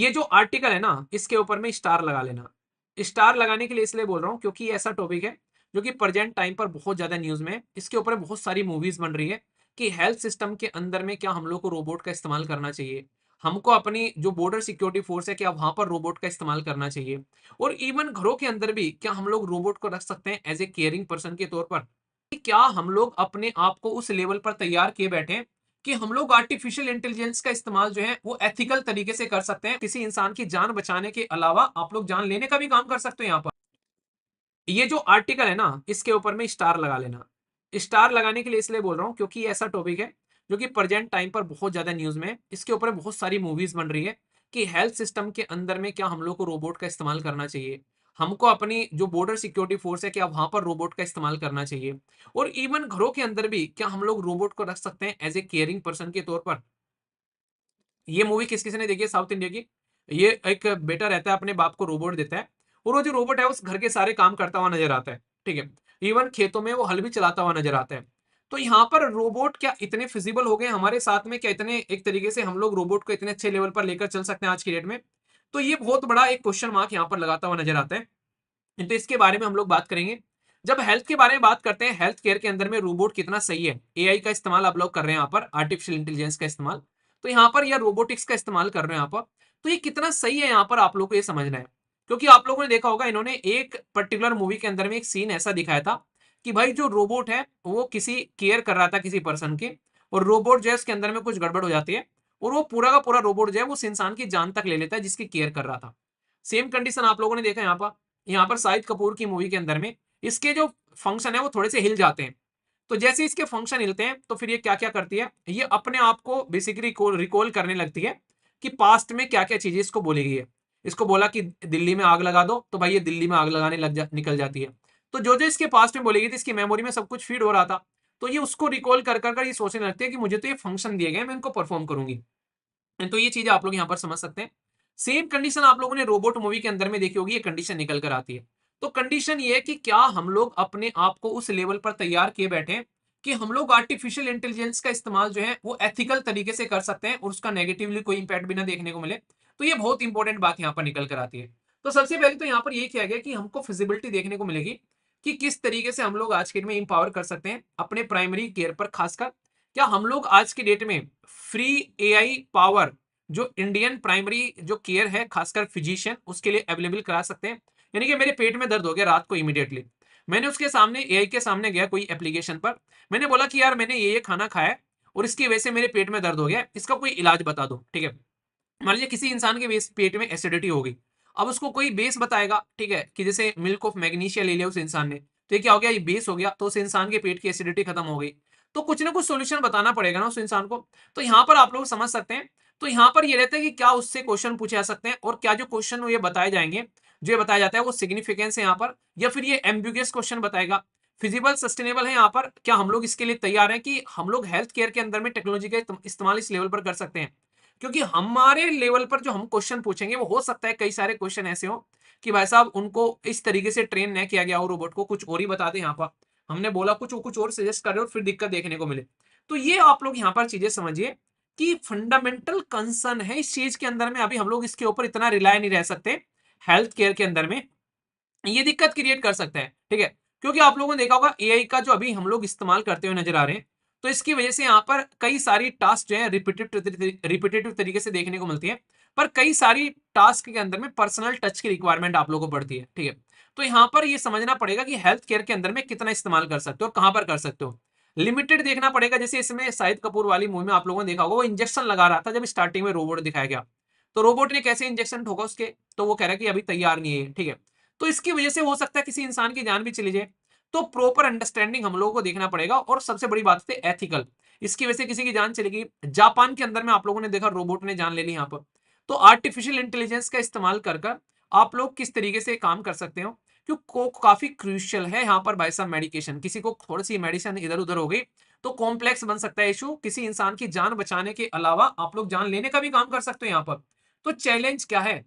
ये जो आर्टिकल है ना, इसके ऊपर में स्टार लगा लेना। स्टार लगाने के लिए इसलिए बोल रहा हूं क्योंकि ये ऐसा टॉपिक है जो कि प्रेजेंट टाइम पर बहुत ज्यादा न्यूज में है। इसके ऊपर बहुत सारी मूवीज बन रही है कि हेल्थ सिस्टम के अंदर में क्या हम लोग को रोबोट का इस्तेमाल करना चाहिए, हमको अपनी जो बॉर्डर सिक्योरिटी फोर्स है क्या वहां पर रोबोट का इस्तेमाल करना चाहिए, और इवन घरों के अंदर भी क्या हम लोग रोबोट को रख सकते हैं एज ए केयरिंग पर्सन के तौर पर। क्या हम लोग अपने आप को उस लेवल पर तैयार किए बैठे हैं कि हम लोग आर्टिफिशियल इंटेलिजेंस का इस्तेमाल जो है वो एथिकल तरीके से कर सकते हैं, किसी इंसान की जान बचाने के अलावा आप लोग जान लेने का भी काम कर सकते हो यहाँ पर। ये जो आर्टिकल है ना, इसके ऊपर में स्टार लगा लेना। स्टार लगाने के लिए इसलिए बोल रहा हूं क्योंकि ये ऐसा टॉपिक है जो कि प्रेजेंट टाइम पर बहुत ज्यादा न्यूज में है। इसके ऊपर बहुत सारी मूवीज बन रही है कि हेल्थ सिस्टम के अंदर में क्या हम लोग को रोबोट का इस्तेमाल करना चाहिए, हमको अपनी जो बॉर्डर सिक्योरिटी फोर्स है क्या वहां पर रोबोट का इस्तेमाल करना चाहिए, और इवन घरों के अंदर भी क्या हम लोग रोबोट को रख सकते हैं एज ए केयरिंग पर्सन के तौर पर। ये मूवी किस किसी ने देखी है साउथ इंडिया की? ये एक बेटा रहता है, अपने बाप को रोबोट देता है, और वो जो रोबोट है उस घर के सारे काम करता हुआ नजर आता है। ठीक है, इवन खेतों में वो हल भी चलाता हुआ नजर आता है। तो यहाँ पर रोबोट क्या इतने फिजिबल हो गए हमारे साथ में, क्या इतने एक तरीके से हम लोग रोबोट को इतने अच्छे लेवल पर लेकर चल सकते हैं आज की डेट में? तो ये बहुत बड़ा एक क्वेश्चन मार्क यहाँ पर लगाता हुआ नजर आता है। तो इसके बारे में हम लोग बात करेंगे। जब हेल्थ के बारे में बात करते हैं, हेल्थ केयर के अंदर में रोबोट कितना सही है, एआई का इस्तेमाल आप लोग कर रहे हैं यहाँ पर, आर्टिफिशियल इंटेलिजेंस का इस्तेमाल, तो यहाँ पर या रोबोटिक्स का इस्तेमाल कर रहे हैं यहाँ पर, तो ये कितना सही है यहाँ पर आप लोग को ये समझना है। क्योंकि आप लोगों ने देखा होगा, इन्होंने एक पर्टिकुलर मूवी के अंदर में एक सीन ऐसा दिखाया था कि भाई जो रोबोट है वो किसी केयर कर रहा था किसी पर्सन की, और रोबोट जो है उसके अंदर में कुछ गड़बड़ हो जाती है, और वो पूरा का पूरा रोबोट जो है वो उस इंसान की जान तक ले लेता है जिसकी केयर कर रहा था। सेम कंडीशन आप लोगों ने देखा यहाँ पर शाहिद कपूर की मूवी के अंदर में इसके जो फंक्शन है वो थोड़े से हिल जाते हैं। तो जैसे इसके फंक्शन हिलते हैं तो फिर ये क्या क्या करती है, ये अपने आप को बेसिकली रिकॉल करने लगती है कि पास्ट में क्या क्या चीजें इसको बोली गई है। इसको बोला कि दिल्ली में आग लगा दो, तो भाई ये दिल्ली में आग लगाने निकल जाती है। तो जो जो इसके पास्ट में बोली गई थी, इसकी मेमोरी में सब कुछ फीड हो रहा था, तो ये उसको रिकॉल कर कर ये सोचने लगती है कि मुझे तो ये फंक्शन दिए गए, मैं इनको परफॉर्म करूंगी। तो ये चीजें आप लोग यहाँ पर समझ सकते हैं। सेम कंडीशन आप लोगों ने रोबोट मूवी के अंदर में देखी होगी, ये कंडीशन निकल कर आती है। तो कंडीशन ये है कि क्या हम लोग अपने आप को उस लेवल पर तैयार किए बैठे हैं कि हम लोग आर्टिफिशियल इंटेलिजेंस का इस्तेमाल जो है वो एथिकल तरीके से कर सकते हैं और उसका नेगेटिवली कोई इंपैक्ट भी ना देखने को मिले। तो ये बहुत इंपॉर्टेंट बात यहाँ पर निकल कर आती है। तो सबसे पहले तो यहाँ पर ये किया गया कि हमको फिजिबिलिटी देखने को मिलेगी कि किस तरीके से हम लोग आज के डेट में इंपावर कर सकते हैं अपने प्राइमरी केयर पर खासकर। क्या हम लोग आज की डेट में फ्री एआई पावर जो इंडियन प्राइमरी जो केयर है खासकर फिजिशियन उसके लिए अवेलेबल करा सकते हैं? यानी कि मेरे पेट में दर्द हो गया रात को, इमीडिएटली मैंने उसके सामने एआई के सामने गया कोई एप्लीकेशन पर, मैंने बोला कि यार मैंने ये खाना खाया है और इसकी वजह से मेरे पेट में दर्द हो गया, इसका कोई इलाज बता दो। ठीक है, मान लीजिए किसी इंसान के पेट में एसिडिटी हो गई, अब उसको कोई बेस बताएगा, ठीक है, कि जैसे मिल्क ऑफ मैग्नीशिया ले लिया उस इंसान ने, तो ये क्या हो गया, ये बेस हो गया, तो उस इंसान के पेट की एसिडिटी खत्म हो गई। तो कुछ ना कुछ सोल्यूशन बताना पड़ेगा ना उस इंसान को। तो यहाँ पर आप लोग समझ सकते हैं। तो यहाँ पर ये रहता है कि क्या उससे क्वेश्चन पूछे जा सकते हैं, और क्या जो क्वेश्चन ये बताए जाएंगे, जो ये बताया जाता है वो सिग्निफिकेंस है यहाँ पर, या फिर ये एम्बिगुअस क्वेश्चन बताएगा, फिजिबल सस्टेनेबल है यहाँ पर, क्या हम लोग इसके लिए तैयार हैं कि हम लोग हेल्थ केयर के अंदर में टेक्नोलॉजी का इस्तेमाल इस लेवल पर कर सकते हैं। क्योंकि हमारे लेवल पर जो हम क्वेश्चन पूछेंगे वो हो सकता है कई सारे क्वेश्चन ऐसे हो कि भाई साहब उनको इस तरीके से ट्रेन न किया गया हो, रोबोट को कुछ और ही बता दे, यहाँ पर हमने बोला कुछ वो कुछ और सजेस्ट कर रहे हो, फिर दिक्कत देखने को मिले। तो ये आप लोग यहाँ पर चीजें समझिए कि फंडामेंटल कंसर्न है इस चीज के अंदर में, अभी हम लोग इसके ऊपर इतना रिलाय नहीं रह सकते हेल्थ केयर के अंदर में, ये दिक्कत क्रिएट कर सकता है। ठीक है, क्योंकि आप लोगों ने देखा होगा एआई का जो अभी हम लोग इस्तेमाल करते हुए नजर आ रहे हैं, तो इसकी वजह से यहाँ पर कई सारी टास्क जो है रिपीटेटिव तरीके से देखने को मिलती है, पर कई सारी टास्क के अंदर में पर्सनल टच की रिक्वायरमेंट आप लोगों को पड़ती है। ठीक है, तो यहाँ पर ये समझना पड़ेगा कि हेल्थ केयर के अंदर में कितना इस्तेमाल कर सकते हो और कहां पर कर सकते हो। लिमिटेड देखना पड़ेगा। जैसे इसमें शाहिद कपूर वाली मूवी में आप लोगों ने देखा होगा, वो इंजेक्शन लगा रहा था जब स्टार्टिंग में रोबोट दिखाया गया, तो रोबोट ने कैसे इंजेक्शन ठोका उसके, तो वो कह रहा है कि अभी तैयार नहीं है। ठीक है, तो इसकी वजह से हो सकता है किसी इंसान की जान भी चली जाए। तो प्रॉपर अंडरस्टैंडिंग हम लोगों को देखना पड़ेगा, और सबसे बड़ी बात है एथिकल, इसकी वजह से किसी की जान चलेगी। जापान के अंदर में आप लोगों ने देखा रोबोट ने जान ले ली यहाँ पर। तो आर्टिफिशियल इंटेलिजेंस का इस्तेमाल कर कर आप लोग किस तरीके से काम कर सकते हो, क्योंकि काफी क्रूशियल है यहाँ पर भाई साहब मेडिकेशन। किसी को थोड़ी सी मेडिसिन इधर उधर हो गई तो कॉम्प्लेक्स बन सकता है इशू, किसी इंसान की जान बचाने के अलावा आप लोग जान लेने का भी काम कर सकते हो यहाँ पर। तो चैलेंज क्या है,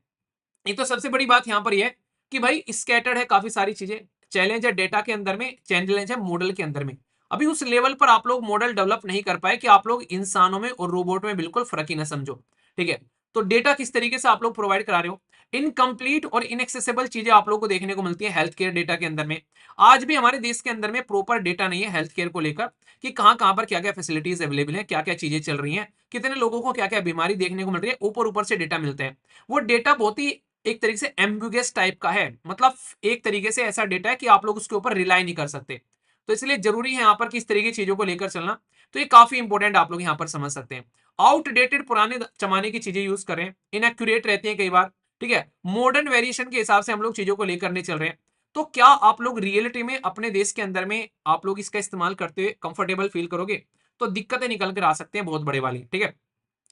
एक तो सबसे बड़ी बात यहां पर यह है कि भाई स्कैटर्ड है काफी सारी चीजें। चैलेंज है डेटा के अंदर में, चैलेंज है मॉडल के अंदर में। अभी उस लेवल पर आप लोग मॉडल डेवलप नहीं कर पाए कि आप लोग इंसानों में और रोबोट में बिल्कुल फर्क ही ना समझो। ठीक है, तो डेटा किस तरीके से आप लोग प्रोवाइड करा रहे हो, इनकम्प्लीट और इनएक्सेसिबल चीजें आप लोगों को देखने को मिलती है हेल्थ केयर डेटा के अंदर में। आज भी हमारे देश के अंदर में प्रॉपर डेटा नहीं है हेल्थ केयर को लेकर कि कहाँ कहाँ पर क्या क्या फैसिलिटीज अवेलेबल है, क्या क्या चीजें चल रही हैं, कितने लोगों को क्या क्या बीमारी देखने को मिल रही है, ऊपर ऊपर से डेटा मिलते हैं। वो डेटा बहुत ही एक तरीके से एम्बिगुअस टाइप का है, मतलब एक तरीके से ऐसा डेटा है कि आप लोग उसके ऊपर रिलाई नहीं कर सकते। तो इसलिए जरूरी है यहाँ पर किस तरीके की चीजों को लेकर चलना। तो ये काफी इंपॉर्टेंट आप लोग यहाँ पर समझ सकते हैं। आउटडेटेड पुराने जमाने की चीजें यूज करें, इनएक्यूरेट रहती है कई बार, ठीक है। मॉडर्न वेरिएशन के हिसाब से हम लोग चीजों को लेकर नहीं चल रहे हैं। तो क्या आप लोग रियलिटी में अपने देश के अंदर में आप लोग इसका इस्तेमाल करते हुए कंफर्टेबल फील करोगे, तो दिक्कतें निकल कर आ सकते हैं बहुत बड़े वाली, ठीक है।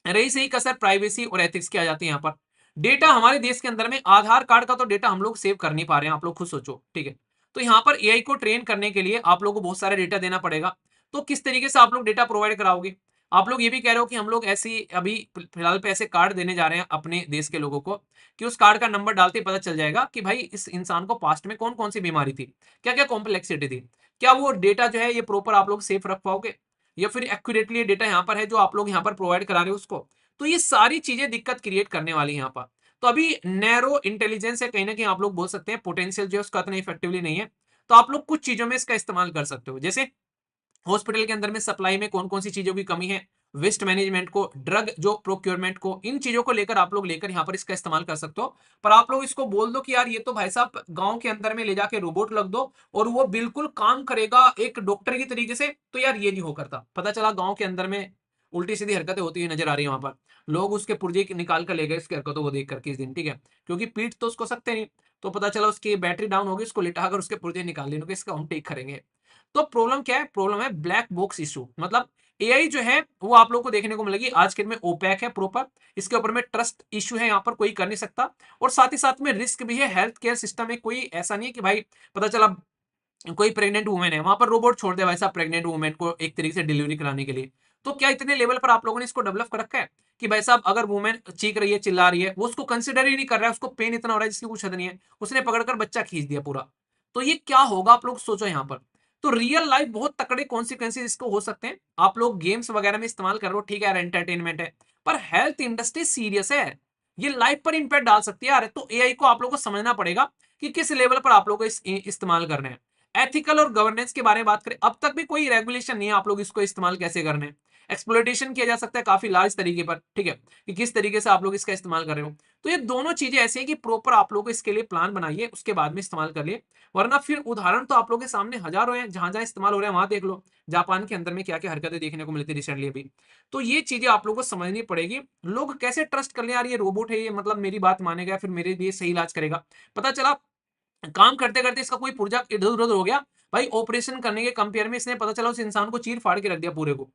रही सही कसर प्राइवेसी और एथिक्स की आ जाती है यहाँ पर। डेटा हमारे देश के अंदर में आधार कार्ड का तो डेटा हम लोग सेव कर नहीं पा रहे हैं, आप लोग खुद सोचो, ठीक है। तो यहाँ पर एआई को ट्रेन करने के लिए आप लोगों को बहुत सारे डेटा देना पड़ेगा। तो किस तरीके से आप लोग डेटा प्रोवाइड कराओगे। आप लोग ये भी कह रहे हो कि हम लोग ऐसी अभी फिलहाल पे ऐसे कार्ड देने जा रहे हैं अपने देश के लोगों को कि उस कार्ड का नंबर डालते ही पता चल जाएगा कि भाई इस इंसान को पास्ट में कौन कौन सी बीमारी थी, क्या क्या कॉम्प्लेक्सिटी थी। क्या वो डेटा जो है ये प्रॉपर आप लोग सेफ रख पाओगे, या फिर एक्यूरेटली डेटा यहाँ पर है जो आप लोग यहाँ पर प्रोवाइड करा रहे हो उसको। तो ये सारी चीजें दिक्कत क्रिएट करने वाली है यहाँ पर। तो अभी नैरो इंटेलिजेंस है, कहीं ना कहीं आप लोग बोल सकते हैं पोटेंशियल जो है उसका इतना इफेक्टिवली नहीं है। तो आप लोग कुछ चीजों में इसका इस्तेमाल कर सकते हो, जैसे हॉस्पिटल के अंदर में सप्लाई में कौन कौन सी चीजों की कमी है, वेस्ट मैनेजमेंट को, ड्रग जो प्रोक्योरमेंट को, इन चीजों को लेकर आप लोग लेकर यहाँ पर इसका इस्तेमाल कर सकते हो। पर आप लोग इसको बोल दो कि यार ये तो भाई साहब गांव के अंदर में ले जाके रोबोट लग दो और वो बिल्कुल काम करेगा एक डॉक्टर की तरीके से, तो यार ये नहीं हो करता। पता चला गांव के अंदर में उल्टी सीधी हरकतें होती हुई नजर आ रही है वहां पर। लोग उसके पुर्जे निकाल कर ले गए इसकी हरकतों को देख कर किस दिन, ठीक है, क्योंकि पीठ तो उसको सकते नहीं। तो पता चला उसकी बैटरी डाउन होगी, उसको लिटाकर उसके पुर्जे निकाल लेने इसका हम टेक करेंगे। तो प्रॉब्लम क्या है, प्रॉब्लम है ब्लैक बॉक्स इशू। मतलब एआई जो है वो आप लोगों को देखने को मिलेगी आज के दिन में ओपैक है प्रॉपर, इसके ऊपर में ट्रस्ट इशू है, यहाँ पर कोई कर नहीं सकता। और साथ ही साथ में रिस्क भी है, हेल्थ केयर सिस्टम में कोई ऐसा नहीं है कि भाई पता चला कोई प्रेग्नेंट वुमेन है वहां पर रोबोट छोड़ दे वैसा प्रेग्नेंट वुमेन को एक तरीके से डिलीवरी कराने के लिए। तो क्या इतने लेवल पर आप लोगों ने इसको डेवलप कर रखा है कि भाई साहब अगर वुमेन चीख रही है चिल्ला रही है वो उसको कंसिडर ही नहीं कर रहा है, उसको पेन इतना हो रहा है जिसकी कुछ हद नहीं है, उसने पकड़कर बच्चा खींच दिया पूरा। तो ये क्या होगा आप लोग सोचो यहाँ पर। तो रियल लाइफ बहुत तकड़े कॉन्सिक्वेंसेज इसको हो सकते हैं। आप लोग गेम्स वगैरह में इस्तेमाल कर रहे हो, ठीक है यार एंटरटेनमेंट है, पर हेल्थ इंडस्ट्री सीरियस है, ये लाइफ पर इंपैक्ट डाल सकती है यार। तो एआई को आप लोगों को समझना पड़ेगा कि किस लेवल पर आप लोग को इस्तेमाल करना है। एथिकल और गवर्नेंस के बारे में बात करें, अब तक भी कोई रेगुलेशन नहीं है आप लोग इसको इस्तेमाल कैसे करने हैं। एक्सप्लोइटेशन किया जा सकता है काफी लार्ज तरीके पर, ठीक है, कि किस तरीके से आप लोग इसका इस्तेमाल कर रहे हो। तो ये दोनों चीजें ऐसी हैं कि प्रॉपर आप लोग इसके लिए प्लान बनाइए, उसके बाद में इस्तेमाल कर लिए। वरना फिर उदाहरण तो आप लोगों के सामने हजारों हैं, जहां जहां इस्तेमाल हो रहे हैं वहां देख लो। जापान के अंदर में क्या क्या हरकतें देखने को मिलती रिसेंटली अभी। तो ये चीजें आप लोगों को समझनी पड़ेगी। लोग कैसे ट्रस्ट कर ले यार ये रोबोट है, ये मतलब मेरी बात मानेगा, फिर मेरे लिए सही इलाज करेगा। पता चला काम करते करते इसका कोई पुर्जा इधर उधर हो गया, भाई ऑपरेशन करने के कंपेयर में इसने पता चला उस इंसान को चीर फाड़ के रख दिया पूरे को।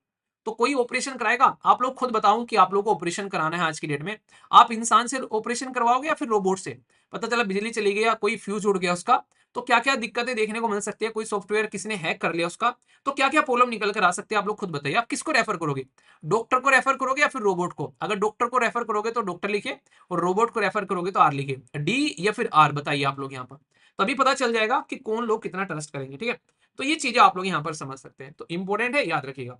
तो कोई ऑपरेशन कराएगा। आप लोग खुद बताओ कि आप लोग को ऑपरेशन कराना है आज की डेट में, आप इंसान से ऑपरेशन करवाओगे या फिर रोबोट से। पता चला बिजली चली गई या कोई फ्यूज उड़ गया उसका, तो क्या क्या दिक्कतें देखने को मिल सकती है, कोई सॉफ्टवेयर किसी ने हैक कर लिया उसका, तो क्या क्या प्रॉब्लम निकल कर आ सकती है। आप लोग खुद बताइए, आप किसको रेफर करोगे, डॉक्टर को रेफर करोगे या फिर रोबोट को। अगर डॉक्टर को रेफर करोगे तो डॉक्टर लिखे, और रोबोट को रेफर करोगे तो आर लिखे, डी या फिर आर बताइए आप लोग यहाँ पर। तभी पता चल जाएगा कि कौन लोग कितना ट्रस्ट करेंगे, ठीक है। तो ये चीजें आप लोग यहाँ पर समझ सकते हैं, तो इंपॉर्टेंट है, याद रखिएगा।